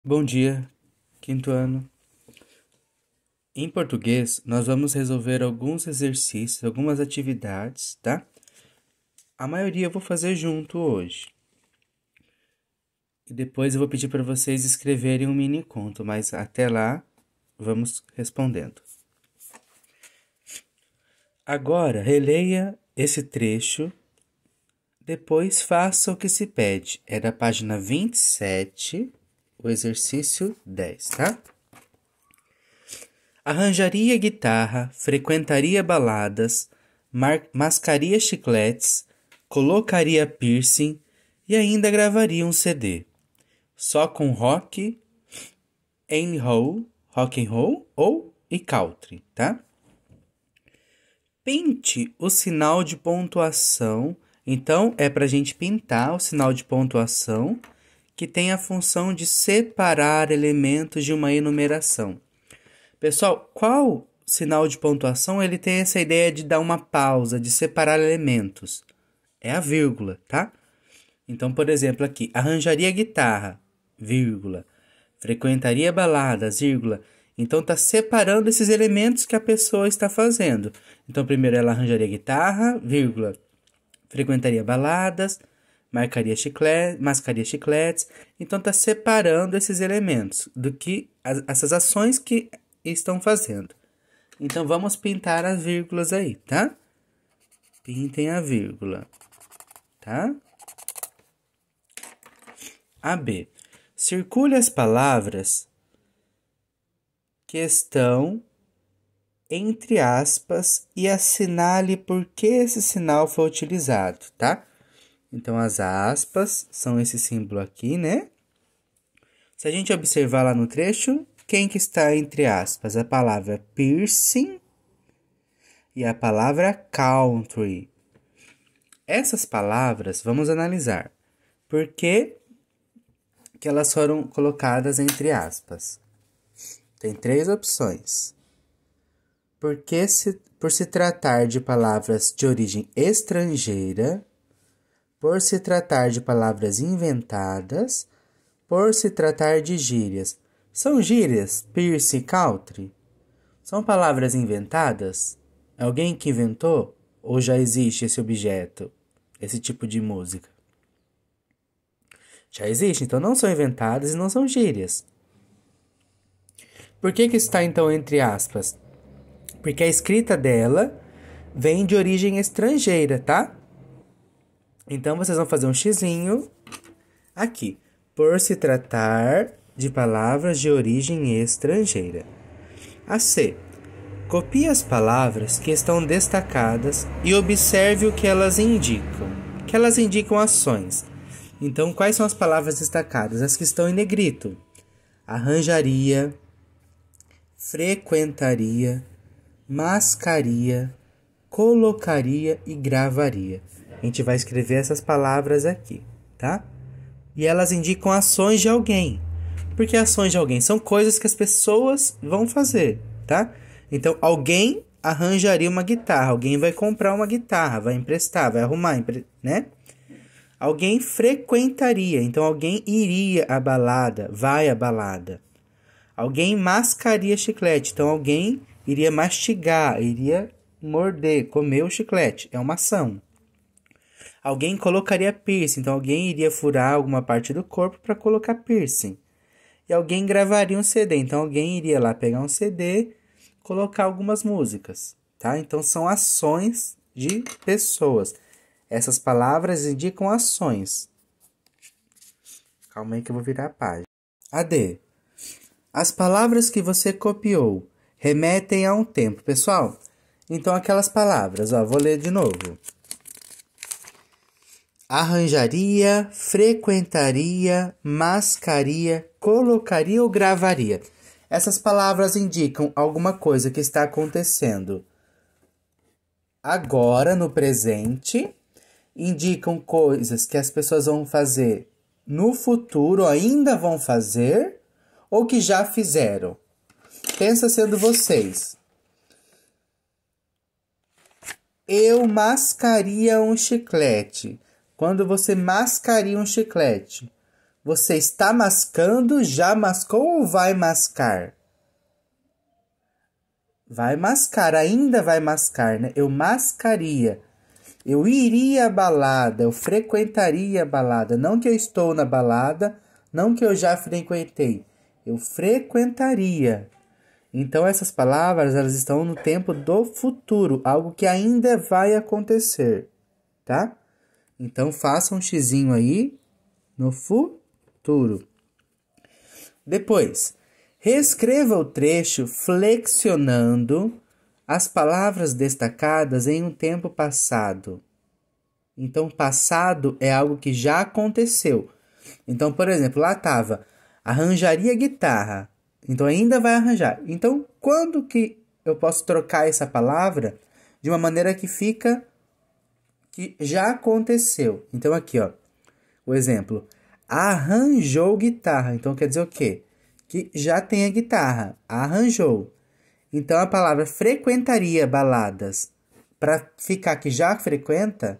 Bom dia, quinto ano. Em português, nós vamos resolver alguns exercícios, algumas atividades, tá? A maioria eu vou fazer junto hoje. E depois eu vou pedir para vocês escreverem um mini conto, mas até lá vamos respondendo. Agora, releia esse trecho, depois faça o que se pede. É da página 27, o exercício 10, tá? Arranjaria guitarra, frequentaria baladas, mascaria chicletes, colocaria piercing e ainda gravaria um CD. Só com rock and roll ou e country, tá? Pinte o sinal de pontuação. Então, é para a gente pintar o sinal de pontuação que tem a função de separar elementos de uma enumeração. Pessoal, qual sinal de pontuação ele tem essa ideia de dar uma pausa, de separar elementos? É a vírgula, tá? Então, por exemplo, aqui, arranjaria guitarra, vírgula, frequentaria baladas, vírgula. Então, está separando esses elementos que a pessoa está fazendo. Então, primeiro ela arranjaria guitarra, vírgula, frequentaria baladas, mascaria chicletes. Então, está separando esses elementos do que essas ações que estão fazendo. Então, vamos pintar as vírgulas aí, tá? Pintem a vírgula, tá? AB. Circule as palavras que estão entre aspas e assinale por que esse sinal foi utilizado, tá? Então, as aspas são esse símbolo aqui, né? Se a gente observar lá no trecho, quem que está entre aspas? A palavra piercing e a palavra country. Essas palavras, vamos analisar. Por que elas foram colocadas entre aspas? Tem três opções. Por se tratar de palavras de origem estrangeira, por se tratar de palavras inventadas, por se tratar de gírias. São gírias, piercing e country? São palavras inventadas? É alguém que inventou? Ou já existe esse objeto, esse tipo de música? Já existe, então não são inventadas e não são gírias. Por que está então entre aspas? Porque a escrita dela vem de origem estrangeira, tá? Então vocês vão fazer um xizinho aqui. Por se tratar de palavras de origem estrangeira. A C. Copie as palavras que estão destacadas e observe o que elas indicam. Que elas indicam ações. Então, quais são as palavras destacadas? As que estão em negrito. Arranjaria, frequentaria, mascaria, colocaria e gravaria. A gente vai escrever essas palavras aqui, tá? E elas indicam ações de alguém. Por que ações de alguém? São coisas que as pessoas vão fazer, tá? Então, alguém arranjaria uma guitarra. Alguém vai comprar uma guitarra, vai emprestar, vai arrumar, né? Alguém frequentaria. Então, alguém iria à balada, vai à balada. Alguém mascaria chiclete. Então, alguém iria mastigar, iria morder, comer o chiclete. É uma ação. Alguém colocaria piercing. Então, alguém iria furar alguma parte do corpo para colocar piercing. E alguém gravaria um CD. Então, alguém iria lá pegar um CD, colocar algumas músicas, tá? Então, são ações de pessoas. Essas palavras indicam ações. Calma aí que eu vou virar a página. AD. As palavras que você copiou remetem a um tempo. Pessoal, então aquelas palavras, ó, vou ler de novo. Arranjaria, frequentaria, mascaria, colocaria ou gravaria. Essas palavras indicam alguma coisa que está acontecendo agora, no presente. Indicam coisas que as pessoas vão fazer no futuro, ainda vão fazer, ou que já fizeram. Pensa sendo vocês. Eu mascaria um chiclete. Quando você mascaria um chiclete? Você está mascando, já mascou ou vai mascar? Vai mascar, ainda vai mascar, né? Eu mascaria. Eu iria à balada, eu frequentaria a balada. Não que eu estou na balada, não que eu já frequentei. Eu frequentaria. Então, essas palavras, elas estão no tempo do futuro, algo que ainda vai acontecer, tá? Então, faça um xizinho aí no futuro. Depois, reescreva o trecho flexionando as palavras destacadas em um tempo passado. Então, passado é algo que já aconteceu. Então, por exemplo, lá estava arranjaria guitarra. Então, ainda vai arranjar. Então, quando que eu posso trocar essa palavra de uma maneira que fica que já aconteceu? Então, aqui, ó, o exemplo. Arranjou guitarra. Então, quer dizer o quê? Que já tem a guitarra. Arranjou. Então, a palavra frequentaria baladas, para ficar que já frequenta,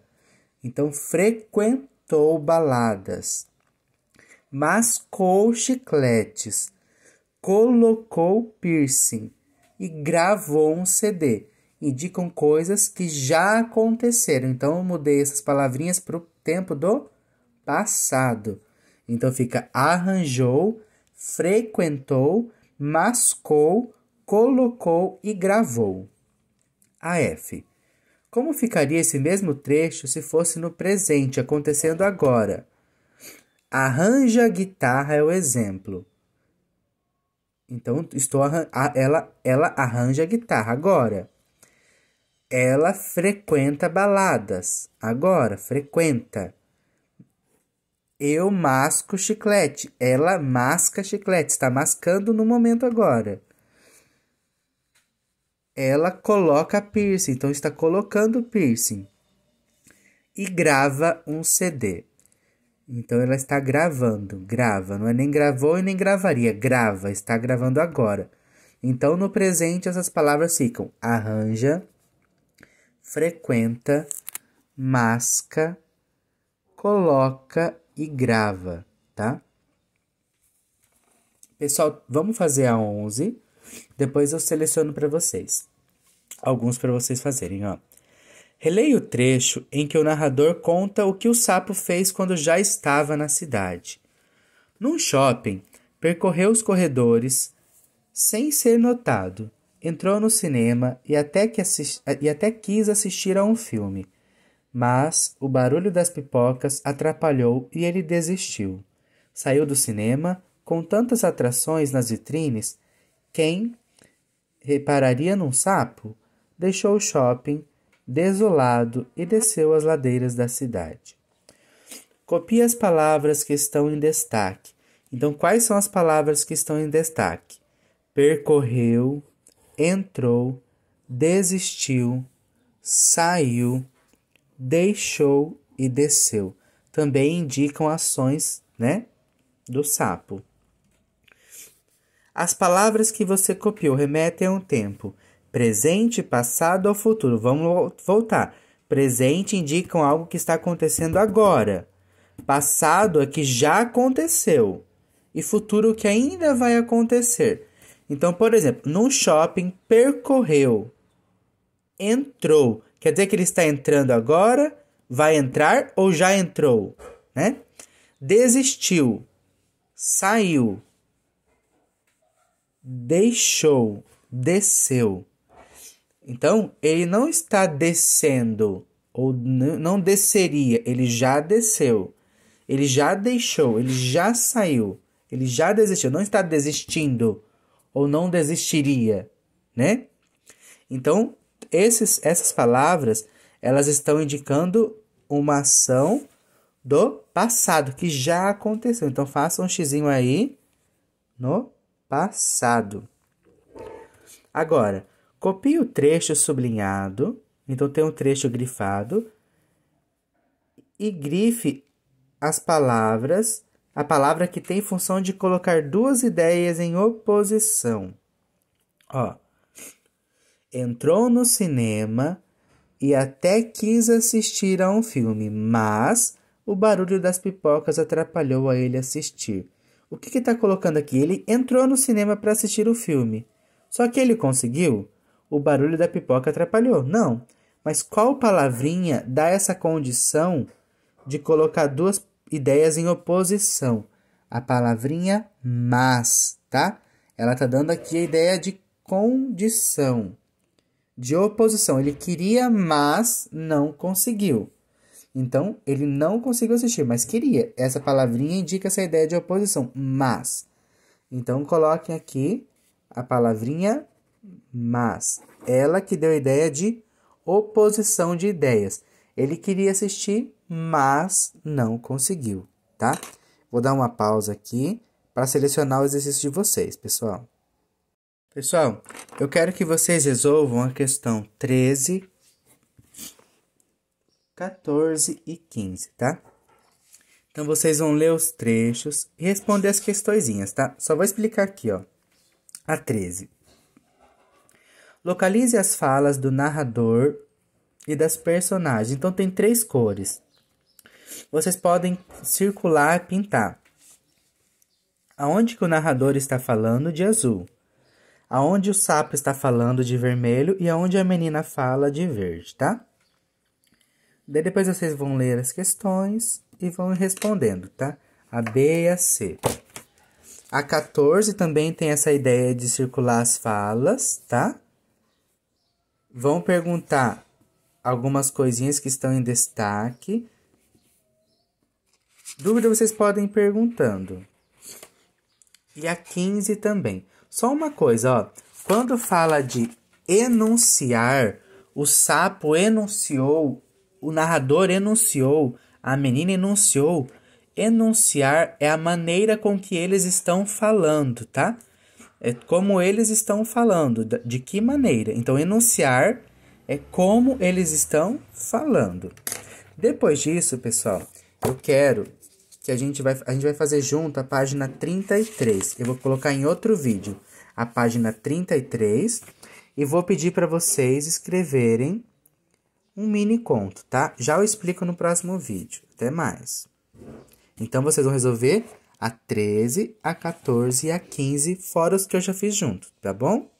então, frequentou baladas. Mascou chicletes. Colocou piercing. E gravou um CD. Indicam coisas que já aconteceram. Então, eu mudei essas palavrinhas para o tempo do passado. Então, fica arranjou, frequentou, mascou, colocou e gravou. A F. Como ficaria esse mesmo trecho se fosse no presente, acontecendo agora? Arranja a guitarra é o exemplo. Então, ela arranja a guitarra agora. Ela frequenta baladas. Agora, frequenta. Eu masco chiclete. Ela masca chiclete. Está mascando no momento agora. Ela coloca piercing. Então, está colocando piercing. E grava um CD. Então, ela está gravando. Grava. Não é nem gravou e nem gravaria. Grava. Está gravando agora. Então, no presente, essas palavras ficam arranja, frequenta, masca, coloca e grava, tá? Pessoal, vamos fazer a 11. Depois eu seleciono para vocês. Alguns para vocês fazerem, ó. Releia o trecho em que o narrador conta o que o sapo fez quando já estava na cidade. Num shopping, percorreu os corredores sem ser notado. Entrou no cinema e até quis assistir a um filme. Mas o barulho das pipocas atrapalhou e ele desistiu. Saiu do cinema, com tantas atrações nas vitrines, quem repararia num sapo? Deixou o shopping desolado e desceu as ladeiras da cidade. Copie as palavras que estão em destaque. Então, quais são as palavras que estão em destaque? Percorreu, entrou, desistiu, saiu, deixou e desceu. Também indicam ações, né, do sapo. As palavras que você copiou remetem a um tempo. Presente, passado ou futuro. Vamos voltar. Presente indicam algo que está acontecendo agora. Passado é que já aconteceu. E futuro que ainda vai acontecer. Então, por exemplo, no shopping, percorreu. Entrou. Quer dizer que ele está entrando agora, vai entrar ou já entrou, né? Desistiu, saiu, deixou, desceu. Então, ele não está descendo ou não desceria, ele já desceu. Ele já deixou, ele já saiu, ele já desistiu, não está desistindo ou não desistiria, né? Então, essas palavras, elas estão indicando uma ação do passado, que já aconteceu. Então, faça um xizinho aí no passado. Agora, copie o trecho sublinhado. Então, tem um trecho grifado. E grife as palavras, a palavra que tem função de colocar duas ideias em oposição. Ó. Entrou no cinema e até quis assistir a um filme, mas O barulho das pipocas atrapalhou a ele assistir. O que está colocando aqui? Ele entrou no cinema para assistir o filme. Só que ele conseguiu? O barulho da pipoca atrapalhou? Não. Mas qual palavrinha dá essa condição de colocar duas ideias em oposição? A palavrinha mas, tá? Ela tá dando aqui a ideia de condição, de oposição. Ele queria, mas não conseguiu. Então, ele não conseguiu assistir, mas queria. Essa palavrinha indica essa ideia de oposição, mas. Então, coloquem aqui a palavrinha mas. Ela que deu a ideia de oposição de ideias. Ele queria assistir, mas não conseguiu, tá? Vou dar uma pausa aqui para selecionar o exercício de vocês, pessoal. Pessoal, eu quero que vocês resolvam a questão 13, 14 e 15, tá? Então, vocês vão ler os trechos e responder as questõezinhas, tá? Só vou explicar aqui, ó. A 13. Localize as falas do narrador e das personagens. Então, tem 3 cores. Vocês podem circular, pintar. Aonde que o narrador está falando de azul? Aonde o sapo está falando de vermelho e aonde a menina fala de verde, tá? Daí depois vocês vão ler as questões e vão respondendo, tá? A B e a C. A 14 também tem essa ideia de circular as falas, tá? Vão perguntar algumas coisinhas que estão em destaque. Dúvida vocês podem ir perguntando. E a 15 também. Só uma coisa, ó. Quando fala de enunciar, o sapo enunciou, o narrador enunciou, a menina enunciou. Enunciar é a maneira com que eles estão falando, tá? É como eles estão falando, de que maneira. Então, enunciar é como eles estão falando. Depois disso, pessoal, eu quero que a gente vai fazer junto a página 33. Eu vou colocar em outro vídeo a página 33 e vou pedir para vocês escreverem um mini conto, tá? Já eu explico no próximo vídeo. Até mais. Então, vocês vão resolver a 13, a 14 e a 15, fora os que eu já fiz junto, tá bom?